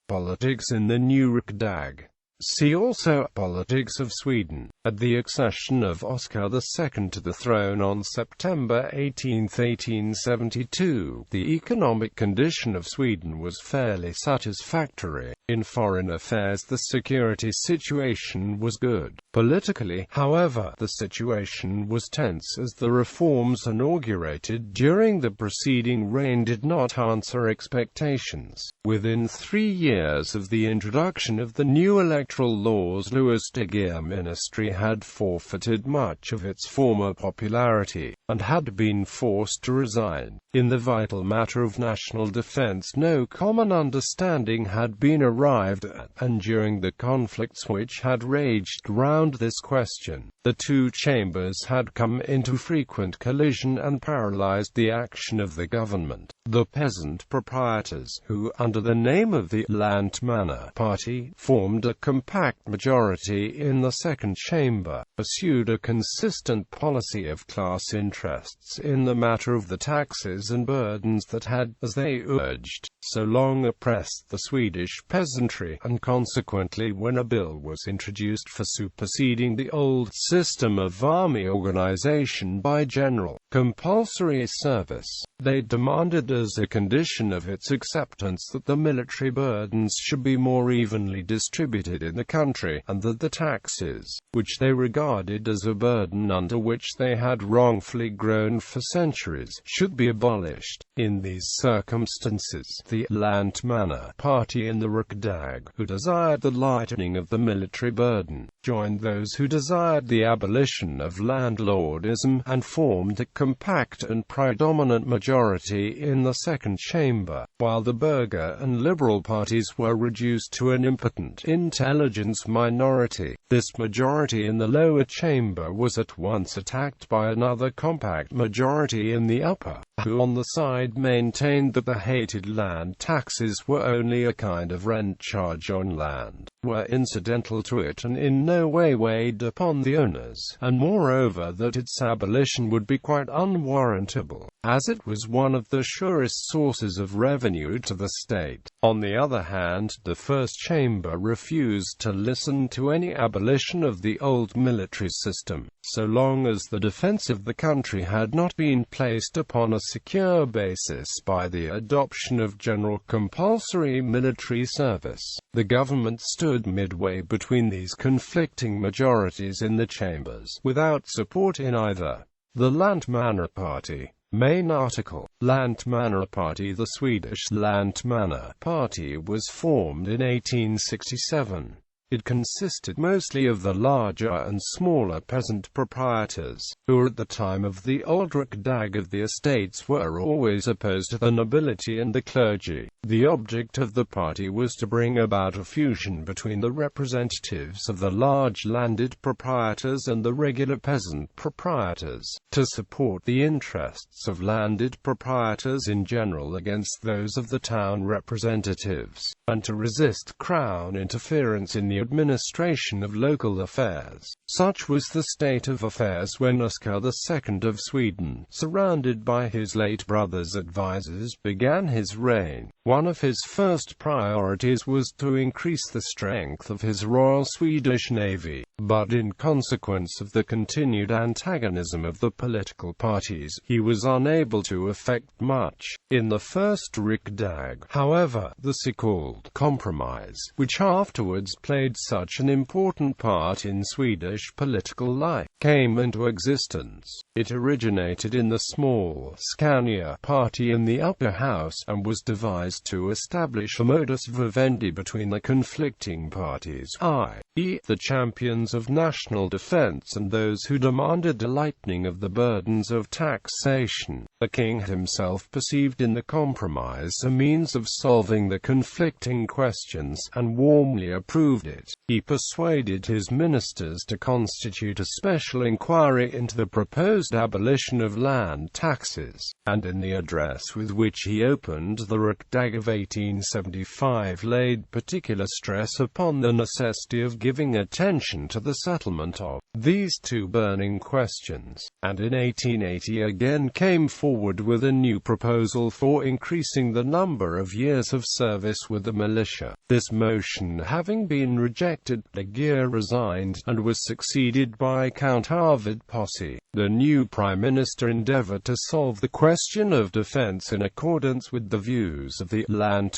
Politics in the new Riksdag. See also Politics of Sweden. At the accession of Oscar II to the throne on September 18, 1872, the economic condition of Sweden was fairly satisfactory. In foreign affairs the security situation was good. Politically, however, the situation was tense as the reforms inaugurated during the preceding reign did not answer expectations. Within 3 years of the introduction of the new electoral laws, Louis de Geer ministry had forfeited much of its former popularity, and had been forced to resign. In the vital matter of national defense no common understanding had been arrived at, and during the conflicts which had raged round this question, the two chambers had come into frequent collision and paralyzed the action of the government. The peasant proprietors, who, under the name of the Lantmanna Party, formed a compact majority in the second chamber, pursued a consistent policy of class interests in the matter of the taxes and burdens that had, as they urged, so long oppressed the Swedish peasantry, and consequently when a bill was introduced for superseding the old system of army organization by general, compulsory service, they demanded as a condition of its acceptance that the military burdens should be more evenly distributed in the country, and that the taxes, which they regarded as a burden under which they had wrongfully groaned for centuries, should be abolished. In these circumstances, the Lantmanna Party in the Riksdag, who desired the lightening of the military burden, joined those who desired the abolition of landlordism, and formed a compact and predominant majority in the second chamber, while the Burger and Liberal parties were reduced to an impotent intelligence minority. This majority in the lower chamber was at once attacked by another compact majority in the upper, who on the side maintained that the hated land taxes were only a kind of rent charge on land, were incidental to it and in no way weighed upon the owners, and moreover that its abolition would be quite unwarrantable, as it was one of the surest sources of revenue to the state. On the other hand, the first chamber refused to listen to any abolition of the old military system, so long as the defense of the country had not been placed upon a secure basis by the adoption of general compulsory military service. The government stood midway between these conflicting majorities in the chambers, without support in either. The Lantmanna Party. Main article. Lantmanna Party. The Swedish Lantmanna Party was formed in 1867. It consisted mostly of the larger and smaller peasant proprietors, who at the time of the old Riksdag of the estates were always opposed to the nobility and the clergy. The object of the party was to bring about a fusion between the representatives of the large landed proprietors and the regular peasant proprietors, to support the interests of landed proprietors in general against those of the town representatives, and to resist crown interference in the administration of local affairs. Such was the state of affairs when Oscar II of Sweden, surrounded by his late brother's advisers, began his reign. One of his first priorities was to increase the strength of his Royal Swedish Navy, but in consequence of the continued antagonism of the political parties, he was unable to effect much. In the first Riksdag, however, the so-called compromise, which afterwards played such an important part in Swedish political life, came into existence. It originated in the small Scania party in the upper house, and was devised to establish a modus vivendi between the conflicting parties, i.e., the champions of national defense and those who demanded a lightening of the burdens of taxation. The king himself perceived in the compromise a means of solving the conflicting questions, and warmly approved it. He persuaded his ministers to constitute a special inquiry into the proposed abolition of land taxes, and in the address with which he opened the Riksdag of 1875 laid particular stress upon the necessity of giving attention to to the settlement of these two burning questions, and in 1880 again came forward with a new proposal for increasing the number of years of service with the militia. This motion having been rejected, Leguer resigned, and was succeeded by Count Arvid Posse. The new Prime Minister endeavoured to solve the question of defence in accordance with the views of the ULAN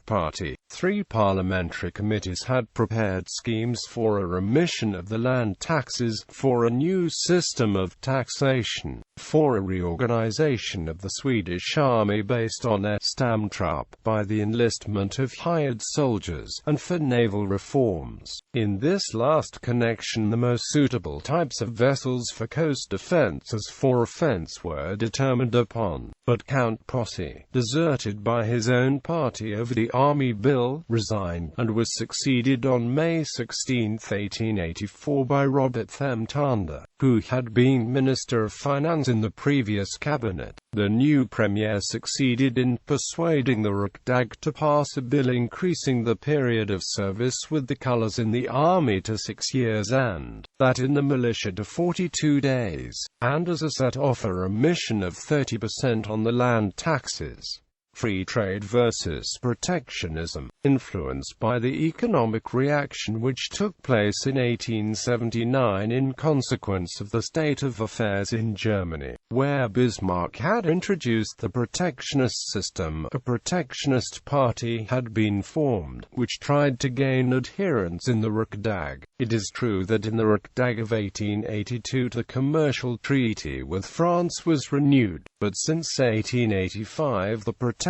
party. 3 parliamentary committees had prepared schemes for a remission of the land taxes, for a new system of taxation, for a reorganization of the Swedish army based on a stamtrupp by the enlistment of hired soldiers, and for naval reforms. In this last connection, the most suitable types of vessels for coast defense as for offense were determined upon, but Count Posse, deserted by his own party over the army bill, resigned, and was succeeded on May 16, 1884 by Robert Themtander, who had been Minister of Finance in the previous cabinet. The new Premier succeeded in persuading the Riksdag to pass a bill increasing the period of service with the colours in the army to 6 years and that in the militia to 42 days, and as a set-off a remission of 30% on the land taxes. Free trade versus protectionism, influenced by the economic reaction which took place in 1879 in consequence of the state of affairs in Germany, where Bismarck had introduced the protectionist system. A protectionist party had been formed, which tried to gain adherents in the Riksdag. It is true that in the Riksdag of 1882 the commercial treaty with France was renewed, but since 1885 the protectionist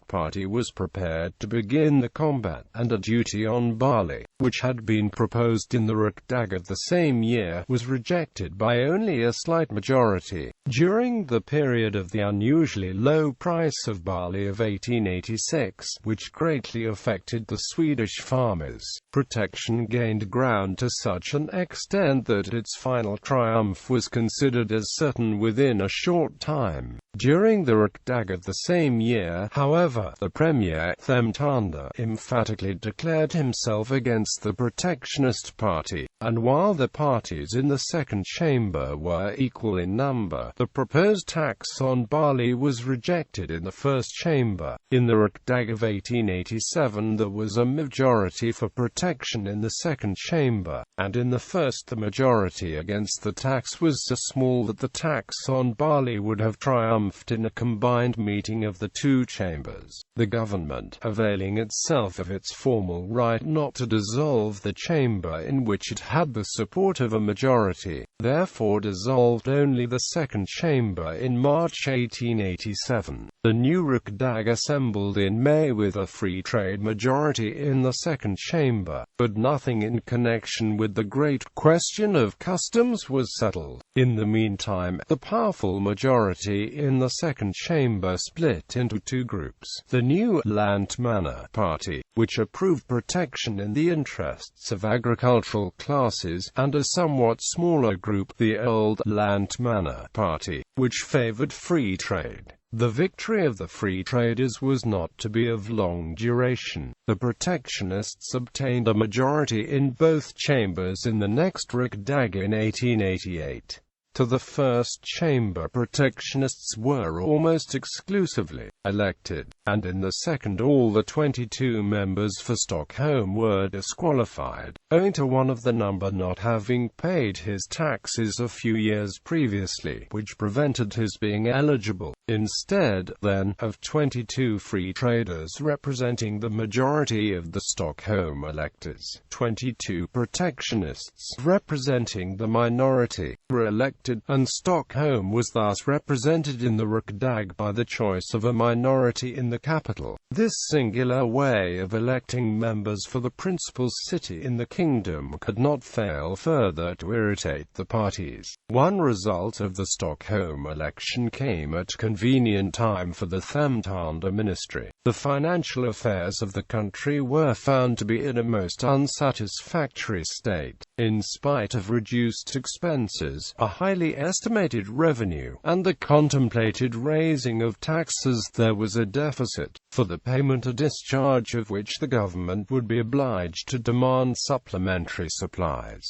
party was prepared to begin the combat, and a duty on barley, which had been proposed in the Riksdag of the same year, was rejected by only a slight majority. During the period of the unusually low price of barley of 1886, which greatly affected the Swedish farmers, protection gained ground to such an extent that its final triumph was considered as certain within a short time. During the Riksdag of the same year, however, the Premier, Themtander, emphatically declared himself against the protectionist party, and while the parties in the second chamber were equal in number, the proposed tax on barley was rejected in the first chamber. In the Riksdag of 1887 there was a majority for protection in the second chamber, and in the first the majority against the tax was so small that the tax on barley would have triumphed in a combined meeting of the two chambers. The government, availing itself of its formal right not to dissolve the chamber in which it had the support of a majority, therefore dissolved only the second chamber in March 1887. The new Riksdag assembled in May with a free trade majority in the second chamber, but nothing in connection with the great question of customs was settled. In the meantime, the powerful majority in the second chamber split into two groups: the new Lantmanna party, which approved protection in the interests of agricultural classes, and a somewhat smaller group, the old Lantmanna party, which favored free trade. The victory of the free traders was not to be of long duration. The protectionists obtained a majority in both chambers in the next Riksdag in 1888. To the first chamber protectionists were almost exclusively elected, and in the second all the 22 members for Stockholm were disqualified, owing to one of the number not having paid his taxes a few years previously, which prevented his being eligible. Instead, then, of 22 free traders representing the majority of the Stockholm electors, 22 protectionists representing the minority were elected, and Stockholm was thus represented in the Riksdag by the choice of a minority in the capital. This singular way of electing members for the principal city in the kingdom could not fail further to irritate the parties. One result of the Stockholm election came at a convenient time for the Themtander ministry. The financial affairs of the country were found to be in a most unsatisfactory state. In spite of reduced expenses, a highly estimated revenue, and the contemplated raising of taxes, there was a deficit, for the payment or discharge of which the government would be obliged to demand supplementary supplies.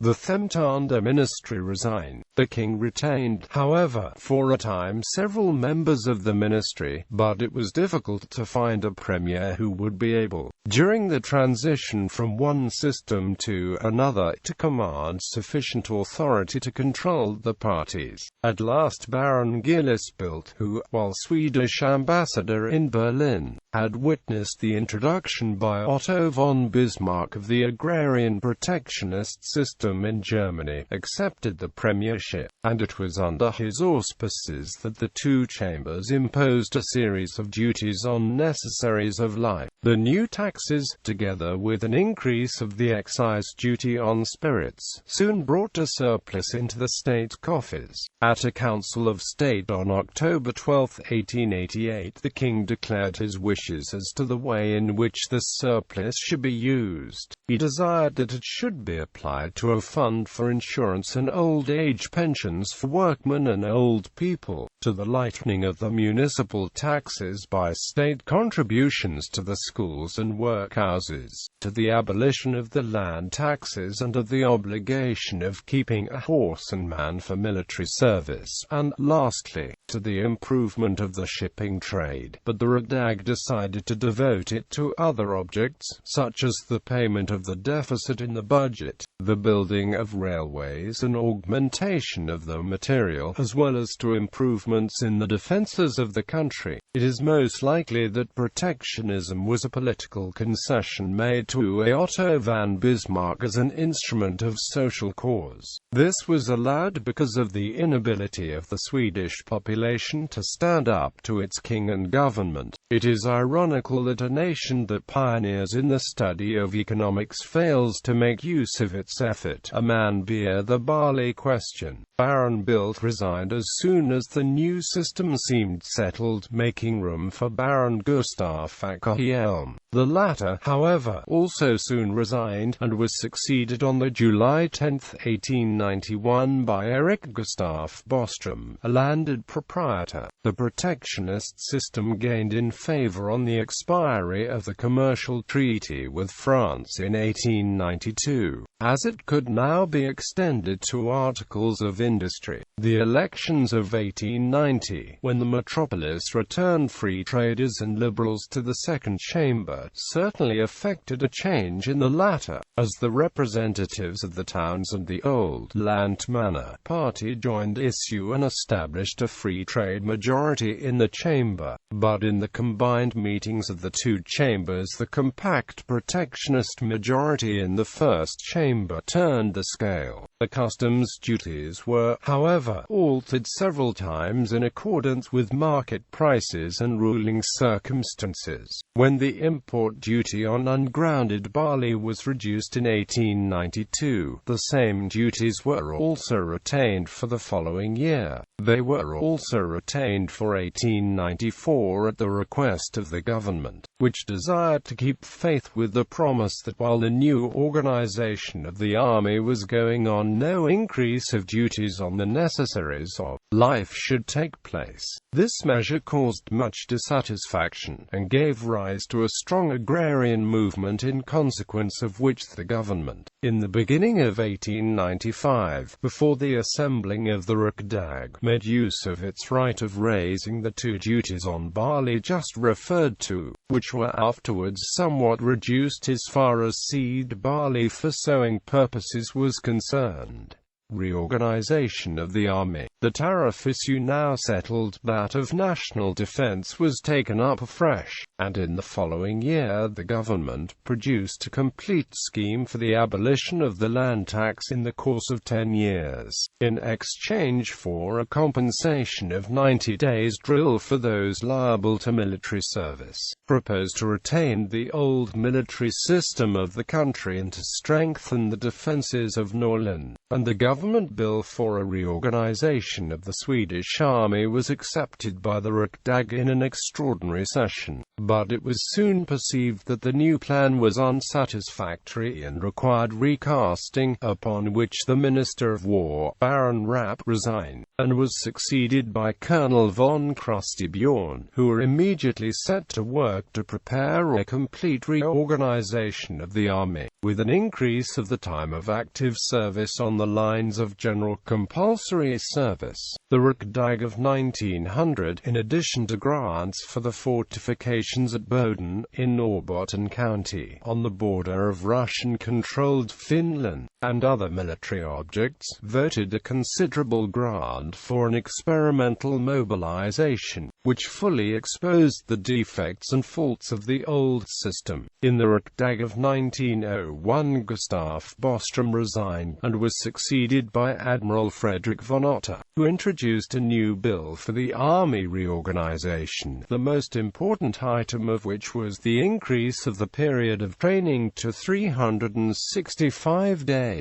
The Themtanda ministry resigned. The king retained, however, for a time several members of the ministry, but it was difficult to find a premier who would be able, during the transition from one system to another, to command sufficient authority to control the parties. At last Baron Gillisbilt, who, while Swedish ambassador in Berlin, had witnessed the introduction by Otto von Bismarck of the agrarian protectionist system in Germany, accepted the premiership, and it was under his auspices that the two chambers imposed a series of duties on necessaries of life. The new taxes, together with an increase of the excise duty on spirits, soon brought a surplus into the state coffers. At a Council of State on October 12, 1888, the king declared his wishes as to the way in which this surplus should be used. He desired that it should be applied to a fund for insurance and old age pensions for workmen and old people, to the lightening of the municipal taxes by state contributions to the schools and workhouses, to the abolition of the land taxes and of the obligation of keeping a horse and man for military service, and, lastly, to the improvement of the shipping trade. But the Riksdag decided to devote it to other objects, such as the payment of the deficit in the budget, the building of railways and augmentation of the material, as well as to improvements in the defences of the country. It is most likely that protectionism was a political concession made to Otto von Bismarck as an instrument of social cause. This was allowed because of the inability of the Swedish population to stand up to its king and government. It is ironical that a nation that pioneers in the study of economics fails to make use of its effort. A man bear the barley question. Baron Bilt resigned as soon as the new system seemed settled, making room for Baron Gustav Åkerhielm. The latter, however, also soon resigned, and was succeeded on July 10, 1891 by Erik Gustaf Bostrom, a landed proprietor. The protectionist system gained in favour on the expiry of the commercial treaty with France in 1892, as it could now be extended to articles of industry. The elections of 1890, when the metropolis returned free traders and liberals to the second chamber, certainly affected a change in the latter, as the representatives of the towns and the old Lantmanna party joined issue and established a free trade majority in the chamber. But in the combined meetings of the two chambers, the compact protectionist majority in the first chamber turned the scale. The customs duties were, however, altered several times in accordance with market prices and ruling circumstances. When the import duty on ungrounded barley was reduced in 1892, the same duties were also retained for the following year. They were also retained for 1894 at the request of the government, which desired to keep faith with the promise that while the new organization of the army was going on, no increase of duties on the necessaries of life should take place. This measure caused much dissatisfaction, and gave rise to a strong agrarian movement, in consequence of which the government, in the beginning of 1895, before the assembling of the Riksdag, made use of its right of raising the two duties on barley just referred to, which were afterwards somewhat reduced as far as seed barley for sowing purposes was concerned. Reorganization of the army. The tariff issue now settled, that of national defense was taken up afresh, and in the following year the government produced a complete scheme for the abolition of the land tax in the course of 10 years, in exchange for a compensation of 90 days' drill for those liable to military service. Proposed to retain the old military system of the country and to strengthen the defences of Norrland, and the government bill for a reorganization of the Swedish army was accepted by the Riksdag in an extraordinary session. But it was soon perceived that the new plan was unsatisfactory and required recasting, upon which the Minister of War, Baron Rapp, resigned, and was succeeded by Colonel von Krustibjorn, who were immediately set to work to prepare a complete reorganization of the army. with an increase of the time of active service on the lines of general compulsory service. The Riksdag of 1900, in addition to grants for the fortifications at Boden, in Norrbotten County, on the border of Russian-controlled Finland, and other military objects, voted a considerable grant for an experimental mobilization, which fully exposed the defects and faults of the old system. In the Riksdag of 1901, Gustav Bostrom resigned, and was succeeded by Admiral Frederick von Otter, who introduced a new bill for the army reorganization, the most important item of which was the increase of the period of training to 365 days.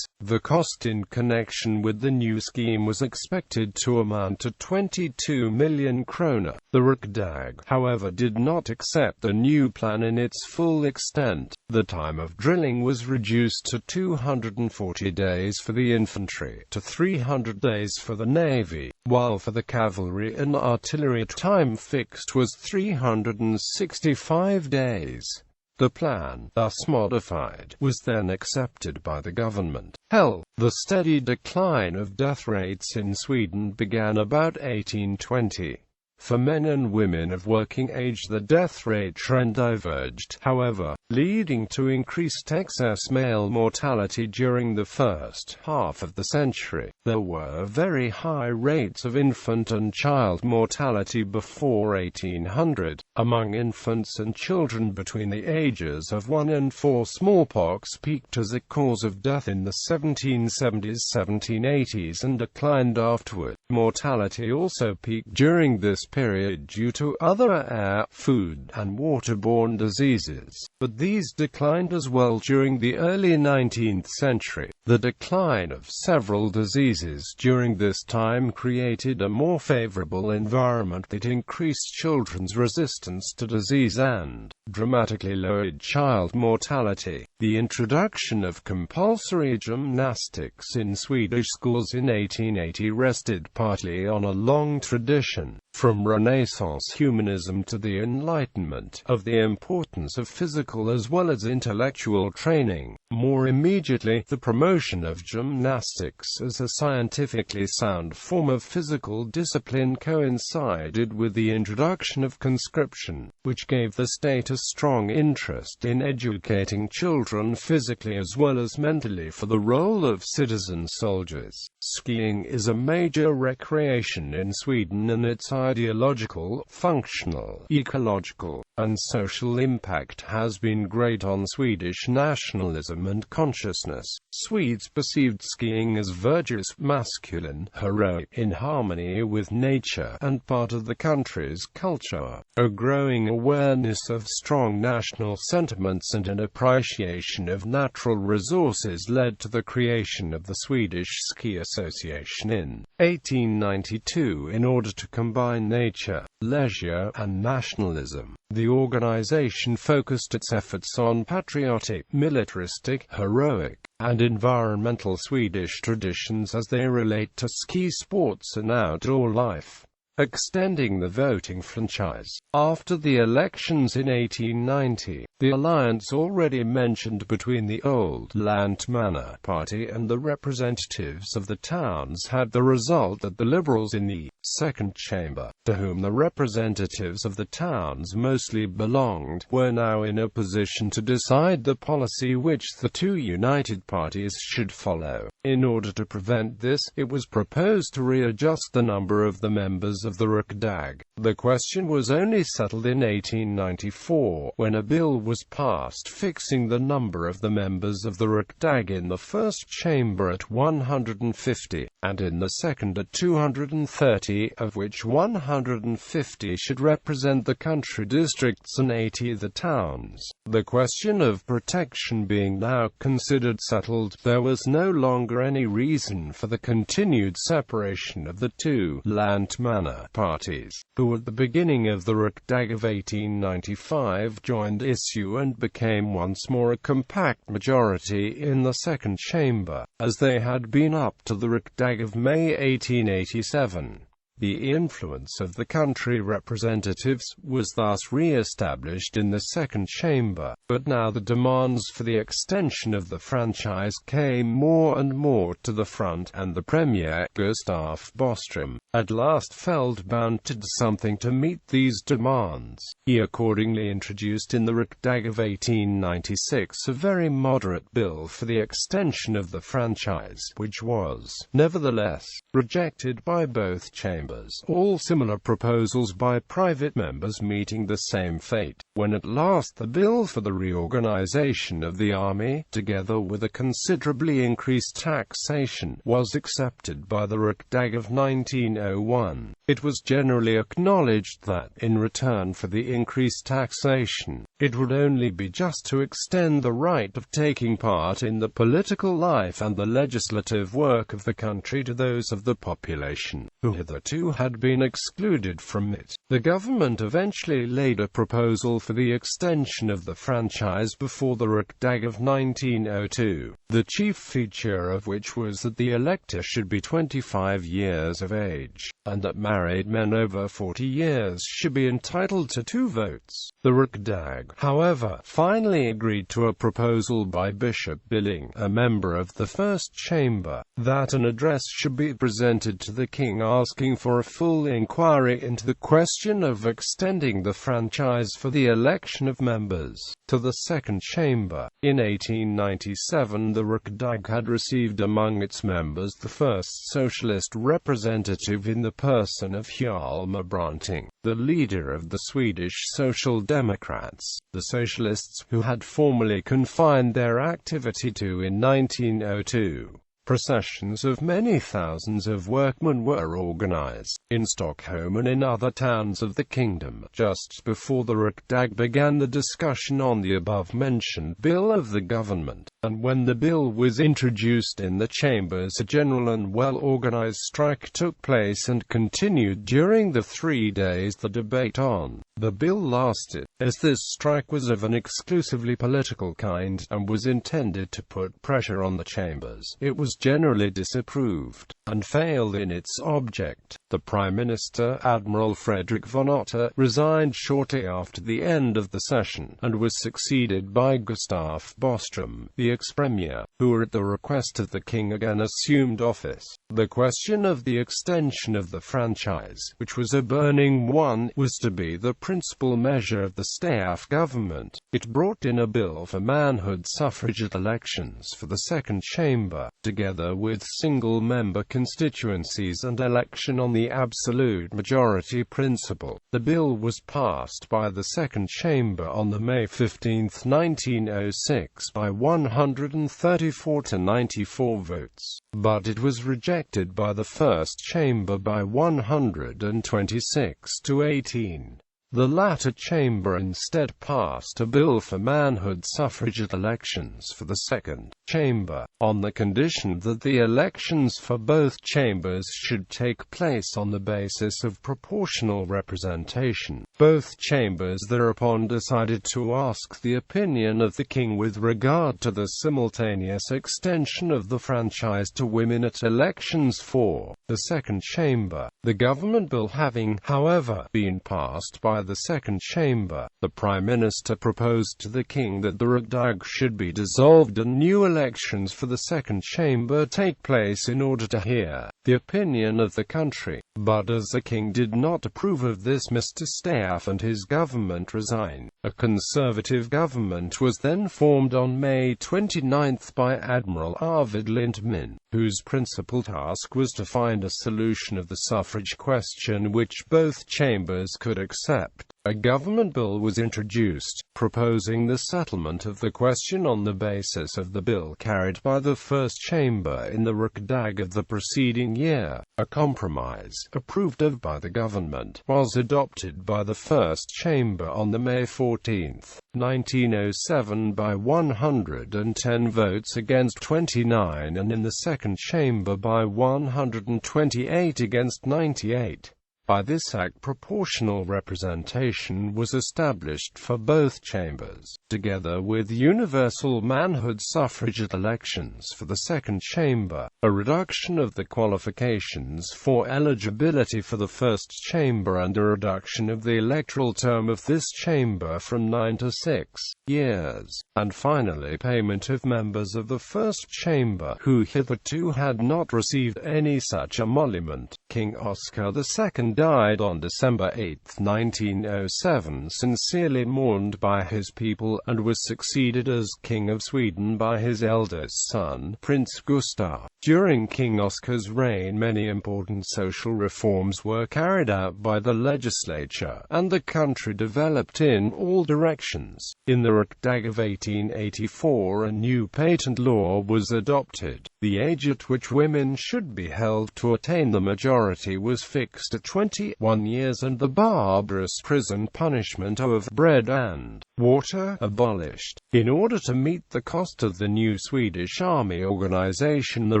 The cost in connection with the new scheme was expected to amount to 22 million kroner. The Riksdag, however, did not accept the new plan in its full extent. The time of drilling was reduced to 240 days for the infantry, to 300 days for the navy, while for the cavalry and artillery time fixed was 365 days. The plan, thus modified, was then accepted by the government. The steady decline of death rates in Sweden began about 1820. For men and women of working age, the death rate trend diverged, however, leading to increased excess male mortality during the first half of the century. There were very high rates of infant and child mortality before 1800. Among infants and children between the ages of 1 and 4, smallpox peaked as a cause of death in the 1770s, 1780s and declined afterward. Mortality also peaked during this period due to other air, food, and waterborne diseases, but these declined as well during the early 19th century. The decline of several diseases during this time created a more favorable environment that increased children's resistance to disease and dramatically lowered child mortality. The introduction of compulsory gymnastics in Swedish schools in 1880 rested partly on a long tradition, from Renaissance humanism to the Enlightenment, of the importance of physical as well as intellectual training. More immediately, the promotion of gymnastics as a scientifically sound form of physical discipline coincided with the introduction of conscription, which gave the state a strong interest in educating children physically as well as mentally for the role of citizen soldiers. Skiing is a major recreation in Sweden, and its ideological, functional, ecological, and social impact has been great on Swedish nationalism and consciousness. Swedes perceived skiing as virtuous, masculine, heroic, in harmony with nature, and part of the country's culture. A growing awareness of strong national sentiments and an appreciation of natural resources led to the creation of the Swedish Ski Association in 1892 in order to combine nature, leisure, and nationalism. The organization focused its efforts on patriotic, militaristic, heroic, and environmental Swedish traditions as they relate to ski sports and outdoor life. Extending the voting franchise. After the elections in 1890, the alliance already mentioned between the old Lantmanna party and the representatives of the towns had the result that the Liberals in the second chamber, to whom the representatives of the towns mostly belonged, were now in a position to decide the policy which the two united parties should follow. In order to prevent this, it was proposed to readjust the number of the members of the Riksdag. The question was only settled in 1894, when a bill was passed fixing the number of the members of the Riksdag in the first chamber at 150, and in the second at 230, of which 150 should represent the country districts and 80 the towns. The question of protection being now considered settled, there was no longer any reason for the continued separation of the two Lantmanna parties, who at the beginning of the Riksdag of 1895 joined issue and became once more a compact majority in the second chamber, as they had been up to the Riksdag of May 1887. The influence of the country representatives was thus re-established in the second chamber, but now the demands for the extension of the franchise came more and more to the front, and the Premier, Gustav Bostrom, at last felt bound to do something to meet these demands. He accordingly introduced in the Riksdag of 1896 a very moderate bill for the extension of the franchise, which was, nevertheless, rejected by both chambers. All similar proposals by private members meeting the same fate, when at last the bill for the reorganization of the army, together with a considerably increased taxation, was accepted by the Riksdag of 1901. It was generally acknowledged that, in return for the increased taxation, it would only be just to extend the right of taking part in the political life and the legislative work of the country to those of the population who hitherto had been excluded from it. The government eventually laid a proposal for the extension of the franchise before the Riksdag of 1902, the chief feature of which was that the elector should be 25 years of age, and that married men over 40 years should be entitled to 2 votes. The Riksdag, however, finally agreed to a proposal by Bishop Billing, a member of the first chamber, that an address should be presented to the king asking for a full inquiry into the question of extending the franchise for the election of members to the second chamber. In 1897 the Riksdag had received among its members the first socialist representative in the person of Hjalmar Branting, the leader of the Swedish Social Democrats, the socialists who had formerly confined their activity to in 1902. Processions of many thousands of workmen were organized, in Stockholm and in other towns of the kingdom, just before the Riksdag began the discussion on the above-mentioned bill of the government, and when the bill was introduced in the chambers a general and well-organized strike took place and continued during the 3 days the debate on the bill lasted. As this strike was of an exclusively political kind, and was intended to put pressure on the chambers, it was generally disapproved, and failed in its object. The Prime Minister, Admiral Fredrik von Otter, resigned shortly after the end of the session, and was succeeded by Gustav Bostrom, the ex-premier, who at the request of the king again assumed office. The question of the extension of the franchise, which was a burning one, was to be the principal measure of the staff government. It brought in a bill for manhood suffrage at elections for the second chamber, together with single-member constituencies and election on the absolute majority principle. The bill was passed by the second chamber on the May 15, 1906 by 134 to 94 votes, but it was rejected by the first chamber by 126 to 18. The latter chamber instead passed a bill for manhood suffrage at elections for the second chamber, on the condition that the elections for both chambers should take place on the basis of proportional representation. Both chambers thereupon decided to ask the opinion of the king with regard to the simultaneous extension of the franchise to women at elections for the second chamber. The government bill having, however, been passed by the second chamber, the Prime Minister proposed to the king that the Riksdag should be dissolved and new elections for the second chamber take place in order to hear the opinion of the country. But as the king did not approve of this, Mr. Staff and his government resigned. A conservative government was then formed on May 29 by Admiral Arvid Lindman, whose principal task was to find a solution of the suffrage question which both chambers could accept. A government bill was introduced, proposing the settlement of the question on the basis of the bill carried by the first chamber in the Riksdag of the preceding year. A compromise, approved of by the government, was adopted by the first chamber on the May 14, 1907 by 110 votes against 29, and in the second chamber by 128 against 98. By this act, proportional representation was established for both chambers, together with universal manhood suffrage at elections for the second chamber, a reduction of the qualifications for eligibility for the first chamber, and a reduction of the electoral term of this chamber from 9 to 6 years, and finally payment of members of the first chamber who hitherto had not received any such emolument. King Oscar II died on December 8, 1907, sincerely mourned by his people, and was succeeded as King of Sweden by his eldest son, Prince Gustav. During King Oscar's reign, many important social reforms were carried out by the legislature, and the country developed in all directions. In the Riksdag of 1884, a new patent law was adopted. The age at which women should be held to attain the majority was fixed at 21 years, and the barbarous prison punishment of bread and water abolished. In order to meet the cost of the new Swedish army organization, the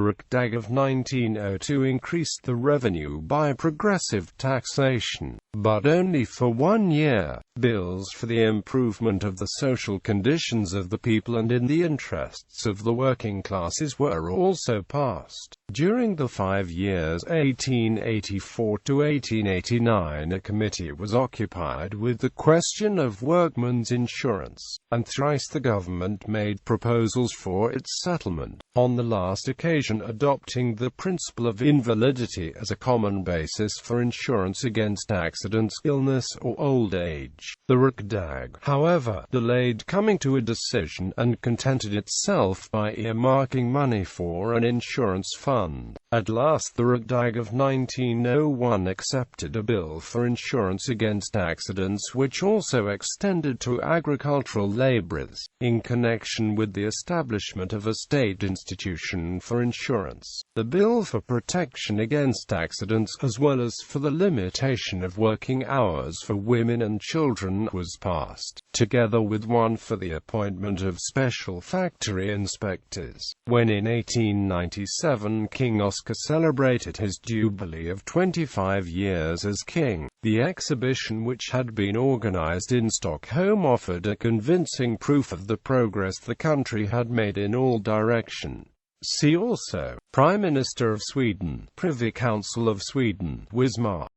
Riksdag of 1902 increased the revenue by progressive taxation, but only for 1 year. Bills for the improvement of the social conditions of the people and in the interests of the working classes were also passed. During the 5 years 1884 to 1889, a committee was occupied with the question of workmen's insurance, and thrice the government made proposals for its settlement, on the last occasion adopting the principle of invalidity as a common basis for insurance against accidents, illness, or old age. The Riksdag, however, delayed coming to a decision, and contented itself by earmarking money for an insurance fund. At last the Riksdag of 1901 accepted a bill for insurance against accidents, which also extended to agricultural laborers, in connection with the establishment of a state institution for insurance. The bill for protection against accidents, as well as for the limitation of working hours for women and children, was passed, together with one for the appointment of special factory inspectors. When in 1897 King Oscar celebrated his jubilee of 25 years as king, the exhibition, which had been organized in Stockholm, offered a convincing proof of the progress the country had made in all directions. See also: Prime Minister of Sweden, Privy Council of Sweden, Wismar.